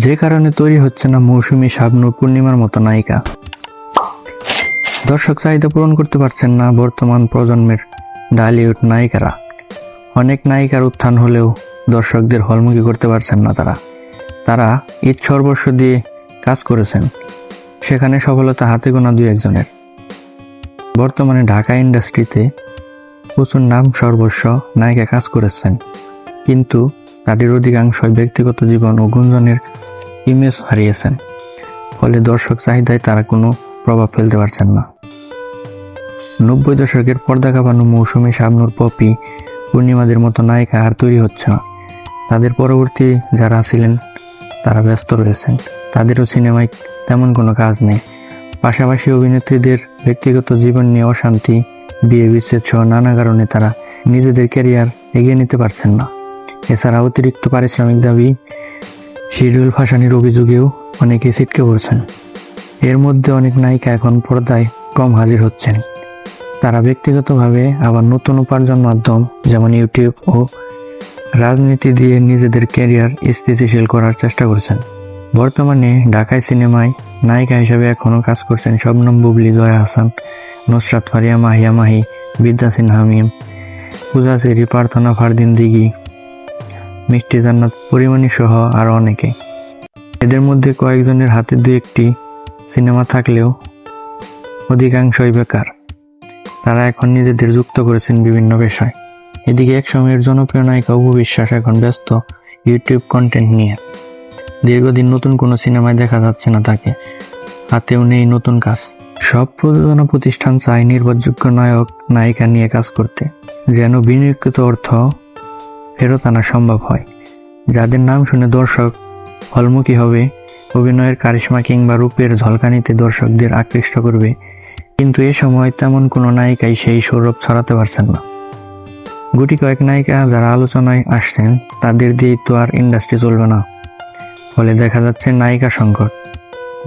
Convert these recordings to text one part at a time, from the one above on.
যে কারণে তৈরি হচ্ছে না মৌসুমী, শাবনূর, পূর্ণিমার মতো নায়িকা। দর্শক চাহিদা পূরণ করতে পারছেন না বর্তমান প্রজন্মের ঢালিউড নায়িকারা। অনেক নায়িকার উত্থান হলেও দর্শকদের হলমুখী করতে পারছেন না তারা ঈদ সর্বস্ব দিয়ে কাজ করেছেন, সেখানে সফলতা হাতে গোনা দুই একজনের। বর্তমানে ঢাকা ইন্ডাস্ট্রিতে প্রচুর নাম সর্বস্ব নায়িকা কাজ করেছেন, কিন্তু তাদের অধিকাংশই ব্যক্তিগত জীবন ও গুঞ্জনের ইমেজ হারিয়েছেন, ফলে দর্শক চাহিদায় তারা কোনো প্রভাব ফেলতে পারছেন না। 90 দশকের পর্দা কাঁপানো মৌসুমী, শাবনূর, পপি, পূর্ণিমাদের মতো নায়িকা আর তৈরি হচ্ছে না। তাদের পরবর্তী যারা ছিলেন তারা ব্যস্ত রয়েছেন, তাদেরও সিনেমায় তেমন কোনো কাজ নেই। পাশাপাশি অভিনেত্রীদের ব্যক্তিগত জীবন নিয়ে অশান্তি, বিয়ে বিচ্ছেদ সহ নানা কারণে তারা নিজেদের ক্যারিয়ার এগিয়ে নিতে পারছেন না। এছাড়া অতিরিক্ত পারিশ্রমিক দাবি, শিডিউল ফাঁসানির অভিযোগেও অনেকেই ছিটকে পড়ছেন। এর মধ্যে অনেক নায়িকা এখন পর্দায় কম হাজির হচ্ছেন। তারা ব্যক্তিগতভাবে আবার নতুন উপার্জন মাধ্যম যেমন ইউটিউব ও রাজনীতি দিয়ে নিজেদের ক্যারিয়ার স্থিতিশীল করার চেষ্টা করছেন। বর্তমানে ঢাকায় সিনেমায় নায়িকা হিসেবে এখনও কাজ করছেন শবনম বুবলী, জয়া আহসান, নুসরাত ফারিয়া, মাহিয়া মাহি, বিদ্যা সিনহা মিম, পূজা চেরি, প্রার্থনা ফারদিন দিঘি, মিষ্টি জান্নাত, পরিমণি সহ আরও অনেকে। এদের মধ্যে কয়েকজনের হাতে দু একটি সিনেমা থাকলেও অধিকাংশই বেকার। তারা এখন নিজেদের যুক্ত করেছেন বিভিন্ন পেশায়। এদিকে একসময়ের জনপ্রিয় নায়িকা অপু বিশ্বাস এখন ব্যস্ত ইউটিউব কন্টেন্ট নিয়ে। দীর্ঘদিন নতুন কোনো সিনেমায় দেখা যাচ্ছে না তাকে, হাতেও নেই নতুন কাজ। সব প্রযোজনা প্রতিষ্ঠান চায় নির্ভরযোগ্য নায়ক নায়িকা নিয়ে কাজ করতে, যেন বিনিয়োগকৃত অর্থ ফেরত আনা সম্ভব হয়। যাদের নাম শুনে দর্শক হলমুখী হবে, অভিনয়ের কারিশমা কিংবা রূপের ঝলকানিতে দর্শকদের আকৃষ্ট করবে, কিন্তু এ সময় তেমন কোনো নায়িকাই সেই সৌরভ ছড়াতে পারছেন না। গুটি কয়েক নায়িকা যারা আলোচনায় আসছেন তাদের দিয়েই তো আর ইন্ডাস্ট্রি চলবে না, ফলে দেখা যাচ্ছে নায়িকা সংকট।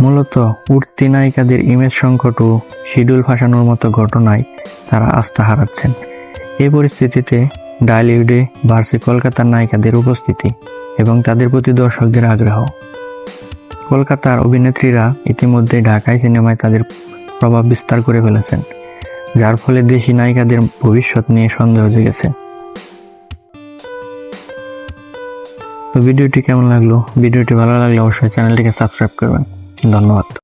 মূলত উঠতি নায়িকাদের ইমেজ সংকট ও শিডিউল ফাঁসানোর মতো ঘটনায় তারা আস্থা হারাচ্ছেন। এই পরিস্থিতিতে ঢালিউডে বাড়ছে কলকাতার নায়িকাদের উপস্থিতি এবং তাদের প্রতি দর্শকদের আগ্রহ। কলকাতার অভিনেত্রীরা ইতিমধ্যে ঢাকায় সিনেমায় তাদের প্রভাব বিস্তার করে ফেলেছেন, যার ফলে দেশি নায়িকাদের ভবিষ্যৎ নিয়ে সন্দেহ জেগেছে। তো ভিডিওটি কেমন লাগলো? ভিডিওটি ভালো লাগলে অবশ্যই চ্যানেলটিকে সাবস্ক্রাইব করবেন। ধন্যবাদ।